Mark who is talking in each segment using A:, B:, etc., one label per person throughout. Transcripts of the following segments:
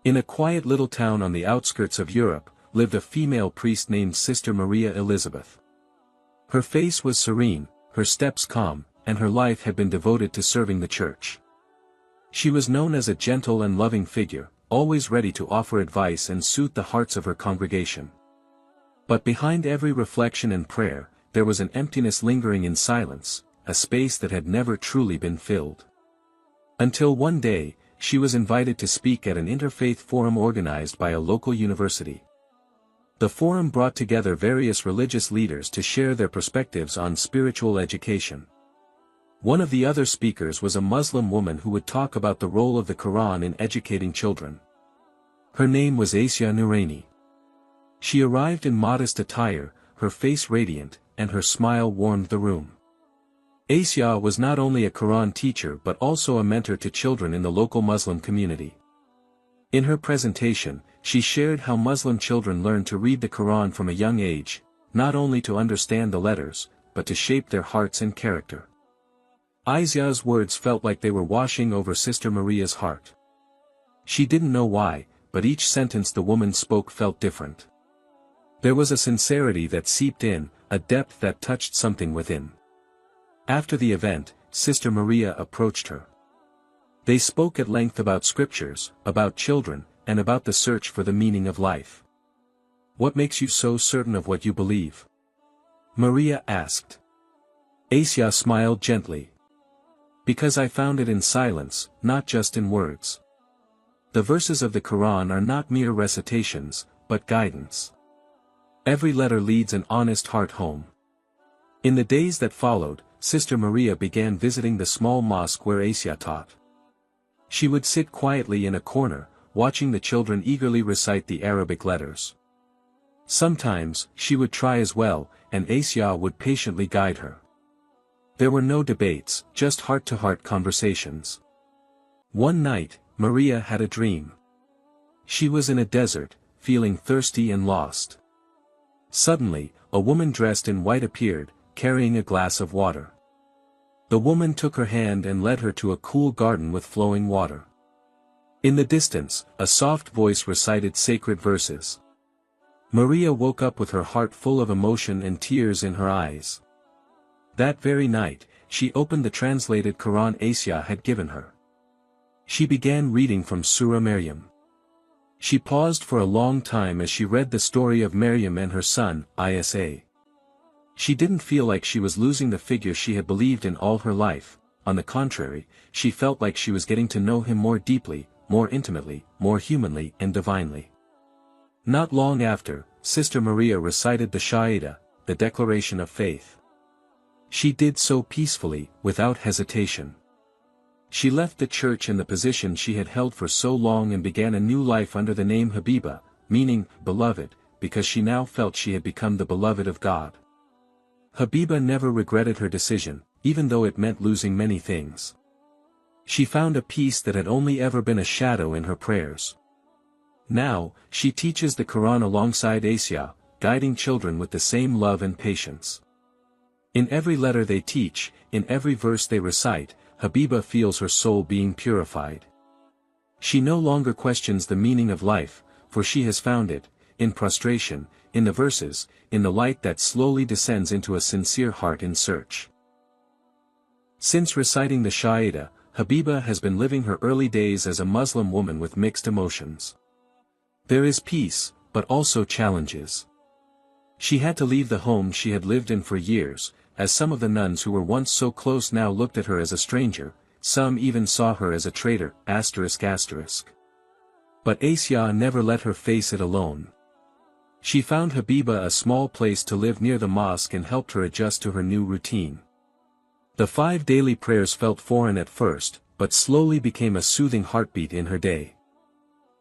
A: In a quiet little town on the outskirts of Europe, lived a female priest named Sister Maria Elizabeth. Her face was serene, her steps calm, and her life had been devoted to serving the church. She was known as a gentle and loving figure, always ready to offer advice and soothe the hearts of her congregation. But behind every reflection and prayer, there was an emptiness lingering in silence, a space that had never truly been filled. Until one day, she was invited to speak at an interfaith forum organized by a local university. The forum brought together various religious leaders to share their perspectives on spiritual education. One of the other speakers was a Muslim woman who would talk about the role of the Qur'an in educating children. Her name was Asia Nuraini. She arrived in modest attire, her face radiant, and her smile warmed the room. Asia was not only a Qur'an teacher but also a mentor to children in the local Muslim community. In her presentation, she shared how Muslim children learn to read the Qur'an from a young age, not only to understand the letters, but to shape their hearts and character. Asia's words felt like they were washing over Sister Maria's heart. She didn't know why, but each sentence the woman spoke felt different. There was a sincerity that seeped in, a depth that touched something within. After the event, Sister Maria approached her. They spoke at length about scriptures, about children, and about the search for the meaning of life. "What makes you so certain of what you believe?" Maria asked. Asia smiled gently. "Because I found it in silence, not just in words. The verses of the Quran are not mere recitations, but guidance. Every letter leads an honest heart home." In the days that followed, Sister Maria began visiting the small mosque where Asia taught. She would sit quietly in a corner, watching the children eagerly recite the Arabic letters. Sometimes, she would try as well, and Asia would patiently guide her. There were no debates, just heart-to-heart conversations. One night, Maria had a dream. She was in a desert, feeling thirsty and lost. Suddenly, a woman dressed in white appeared, carrying a glass of water. The woman took her hand and led her to a cool garden with flowing water. In the distance, a soft voice recited sacred verses. Maria woke up with her heart full of emotion and tears in her eyes. That very night, she opened the translated Quran Asia had given her. She began reading from Surah Maryam. She paused for a long time as she read the story of Maryam and her son, Isa. She didn't feel like she was losing the figure she had believed in all her life. On the contrary, she felt like she was getting to know him more deeply, more intimately, more humanly and divinely. Not long after, Sister Maria recited the Shahada, the declaration of faith. She did so peacefully, without hesitation. She left the church and the position she had held for so long and began a new life under the name Habiba, meaning, beloved, because she now felt she had become the beloved of God. Habiba never regretted her decision, even though it meant losing many things. She found a peace that had only ever been a shadow in her prayers. Now, she teaches the Quran alongside Asia, guiding children with the same love and patience. In every letter they teach, in every verse they recite, Habiba feels her soul being purified. She no longer questions the meaning of life, for she has found it, in prostration, in the verses, in the light that slowly descends into a sincere heart in search. Since reciting the Shahada, Habiba has been living her early days as a Muslim woman with mixed emotions. There is peace, but also challenges. She had to leave the home she had lived in for years, as some of the nuns who were once so close now looked at her as a stranger, some even saw her as a traitor, ***. But Asia never let her face it alone. She found Habiba a small place to live near the mosque and helped her adjust to her new routine. The 5 daily prayers felt foreign at first, but slowly became a soothing heartbeat in her day.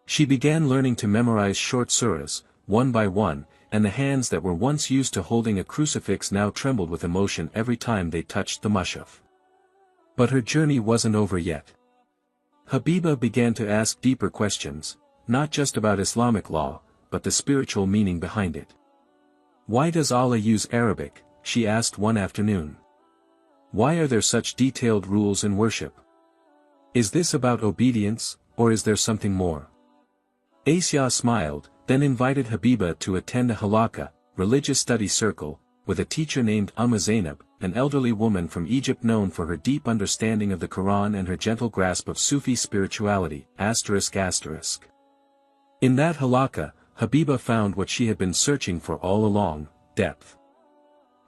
A: She began learning to memorize short surahs, one by one, and the hands that were once used to holding a crucifix now trembled with emotion every time they touched the mushaf. But her journey wasn't over yet. Habiba began to ask deeper questions, not just about Islamic law, but the spiritual meaning behind it. "Why does Allah use Arabic?" she asked one afternoon. "Why are there such detailed rules in worship? Is this about obedience, or is there something more?" Asia smiled, then invited Habiba to attend a halakha, religious study circle, with a teacher named Zainab, an elderly woman from Egypt known for her deep understanding of the Qur'an and her gentle grasp of Sufi spirituality. In that halakha, Habiba found what she had been searching for all along: depth.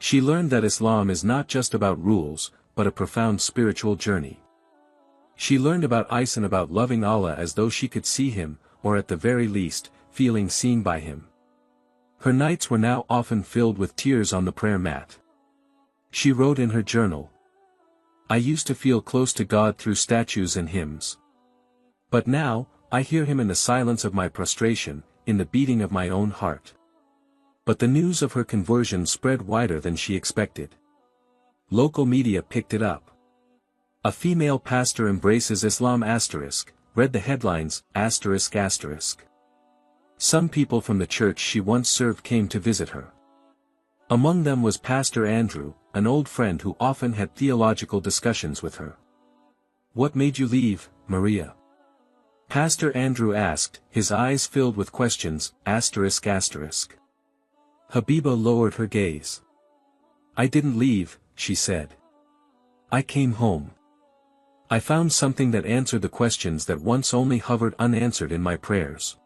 A: She learned that Islam is not just about rules, but a profound spiritual journey. She learned about Ice and about loving Allah as though she could see Him, or at the very least, feeling seen by Him. Her nights were now often filled with tears on the prayer mat. She wrote in her journal, "I used to feel close to God through statues and hymns. But now, I hear Him in the silence of my prostration, in the beating of my own heart." But the news of her conversion spread wider than she expected. Local media picked it up. "A female pastor embraces Islam*, read the headlines, ***. Some people from the church she once served came to visit her. Among them was Pastor Andrew, an old friend who often had theological discussions with her. "What made you leave, Maria?" Pastor Andrew asked, his eyes filled with questions, ***. Habiba lowered her gaze. "I didn't leave," she said. "I came home. I found something that answered the questions that once only hovered unanswered in my prayers."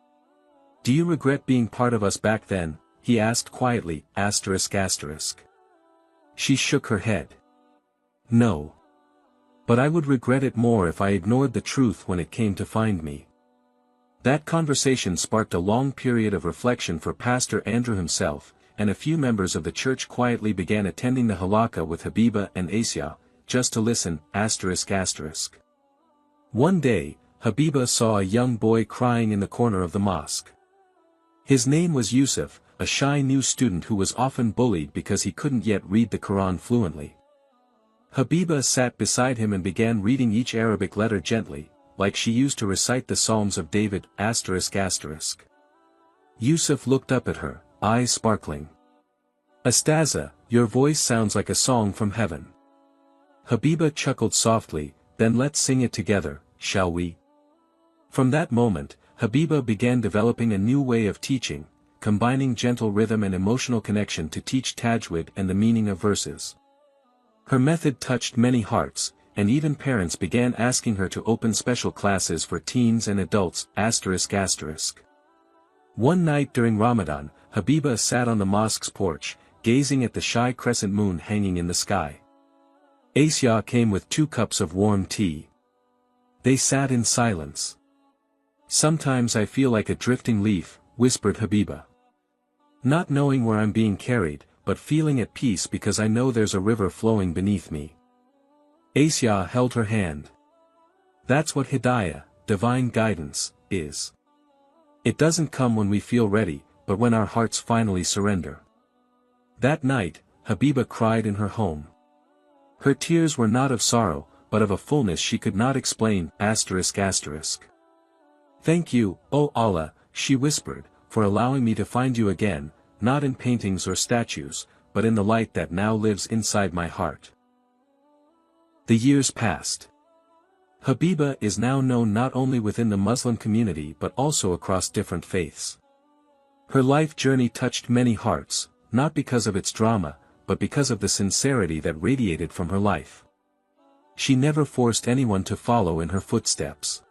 A: "Do you regret being part of us back then?" he asked quietly, ***. She shook her head. "No. But I would regret it more if I ignored the truth when it came to find me." That conversation sparked a long period of reflection for Pastor Andrew himself, and a few members of the church quietly began attending the halakha with Habiba and Asia, just to listen, ***. One day, Habiba saw a young boy crying in the corner of the mosque. His name was Yusuf, a shy new student who was often bullied because he couldn't yet read the Quran fluently. Habiba sat beside him and began reading each Arabic letter gently, like she used to recite the Psalms of David, ***. Yusuf looked up at her, eyes sparkling. "Astaza, your voice sounds like a song from heaven." Habiba chuckled softly, "Then let's sing it together, shall we?" From that moment, Habiba began developing a new way of teaching, combining gentle rhythm and emotional connection to teach tajwid and the meaning of verses. Her method touched many hearts, and even parents began asking her to open special classes for teens and adults, ***. One night during Ramadan, Habiba sat on the mosque's porch, gazing at the shy crescent moon hanging in the sky. Asia came with 2 cups of warm tea. They sat in silence. "Sometimes I feel like a drifting leaf," whispered Habiba. "Not knowing where I'm being carried, but feeling at peace because I know there's a river flowing beneath me." Asia held her hand. "That's what Hidayah, divine guidance, is. It doesn't come when we feel ready, but when our hearts finally surrender." That night, Habiba cried in her home. Her tears were not of sorrow, but of a fullness she could not explain, ***. "Thank you, O Allah," she whispered, "for allowing me to find you again, not in paintings or statues, but in the light that now lives inside my heart." The years passed. Habiba is now known not only within the Muslim community but also across different faiths. Her life journey touched many hearts, not because of its drama, but because of the sincerity that radiated from her life. She never forced anyone to follow in her footsteps.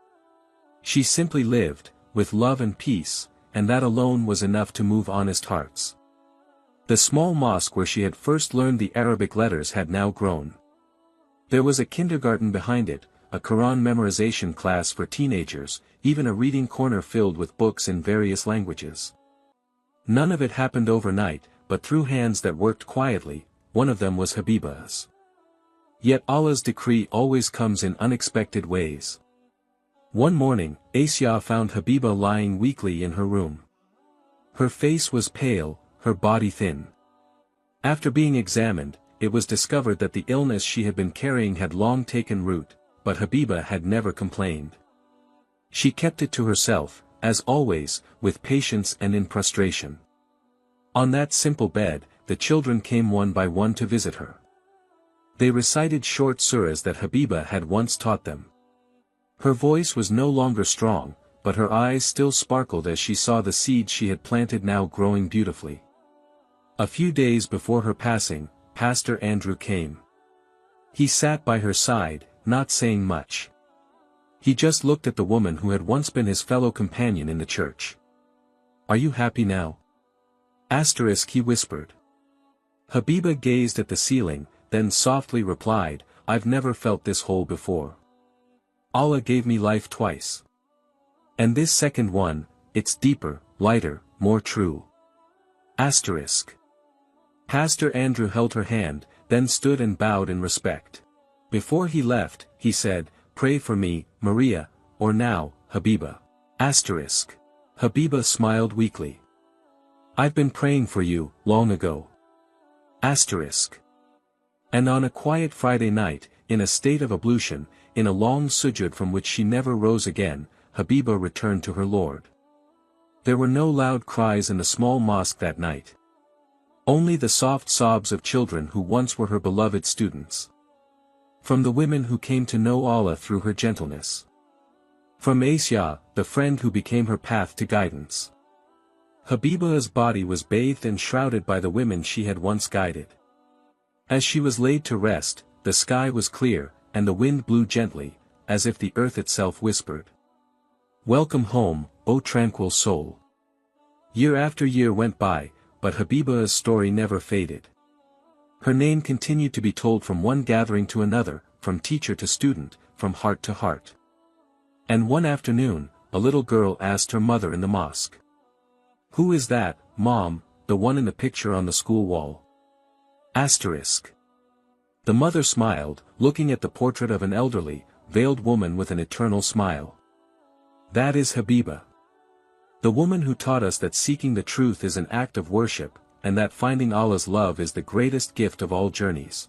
A: She simply lived, with love and peace, and that alone was enough to move honest hearts. The small mosque where she had first learned the Arabic letters had now grown. There was a kindergarten behind it, a Quran memorization class for teenagers, even a reading corner filled with books in various languages. None of it happened overnight, but through hands that worked quietly. One of them was Habiba's. Yet Allah's decree always comes in unexpected ways. One morning, Asia found Habiba lying weakly in her room. Her face was pale, her body thin. After being examined, it was discovered that the illness she had been carrying had long taken root, but Habiba had never complained. She kept it to herself, as always, with patience and in prostration. On that simple bed, the children came one by one to visit her. They recited short surahs that Habiba had once taught them. Her voice was no longer strong, but her eyes still sparkled as she saw the seed she had planted now growing beautifully. A few days before her passing, Pastor Andrew came. He sat by her side, not saying much. He just looked at the woman who had once been his fellow companion in the church. "Are you happy now?" He whispered. Habiba gazed at the ceiling, then softly replied, "I've never felt this whole before. Allah gave me life twice. And this second one, it's deeper, lighter, more true." Pastor Andrew held her hand, then stood and bowed in respect. Before he left, he said, "Pray for me, Maria, or now, Habiba." Habiba smiled weakly. "I've been praying for you, long ago." And on a quiet Friday night, in a state of ablution, in a long sujud from which she never rose again, Habiba returned to her Lord. There were no loud cries in the small mosque that night. Only the soft sobs of children who once were her beloved students. From the women who came to know Allah through her gentleness. From Asya, the friend who became her path to guidance. Habiba's body was bathed and shrouded by the women she had once guided. As she was laid to rest, the sky was clear, and the wind blew gently, as if the earth itself whispered, "Welcome home, O tranquil soul." Year after year went by, but Habiba's story never faded. Her name continued to be told from one gathering to another, from teacher to student, from heart to heart. And one afternoon, a little girl asked her mother in the mosque, "Who is that, Mom, the one in the picture on the school wall?" The mother smiled, looking at the portrait of an elderly, veiled woman with an eternal smile. "That is Habiba. The woman who taught us that seeking the truth is an act of worship, and that finding Allah's love is the greatest gift of all journeys."